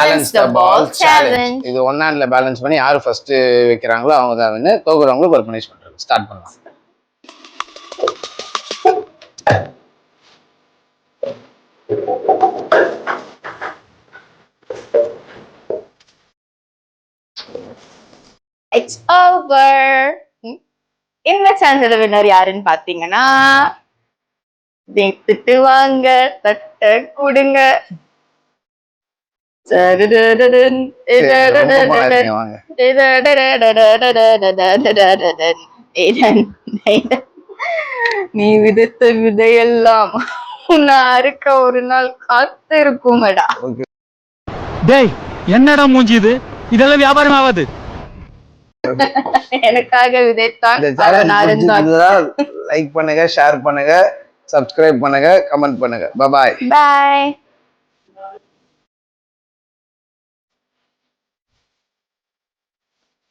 Balance the ball challenge. இது one ஹேண்ட்ல balance பண்ணி யாரு ஃபர்ஸ்ட் வைக்கிறாங்களோ அவங்க தான் வந்து தோக்குறவங்களுக்கு ஒரு பனிஷ்மெண்ட். ஸ்டார்ட் பண்ணலாம். It's over. இந்த சான்ஸோட வின்னர் யாருன்னு பாத்தீங்கன்னா திட்டுவாங்க தட்ட கொடுங்க. நீ விதைத்த விதையெல்லாம் உன்னை அறுக்க ஒரு நாள் காத்து இருக்குமடா. டேய் என்னடா மூஞ்சி இது, இதெல்லாம் வியாபாரம் ஆகாது. எனக்காக விதைத்தான். லைக் பண்ணுங்க, ஷேர் பண்ணுங்க, சப்ஸ்கிரைப் பண்ணுங்க, கமெண்ட் பண்ணுங்க. பாய்.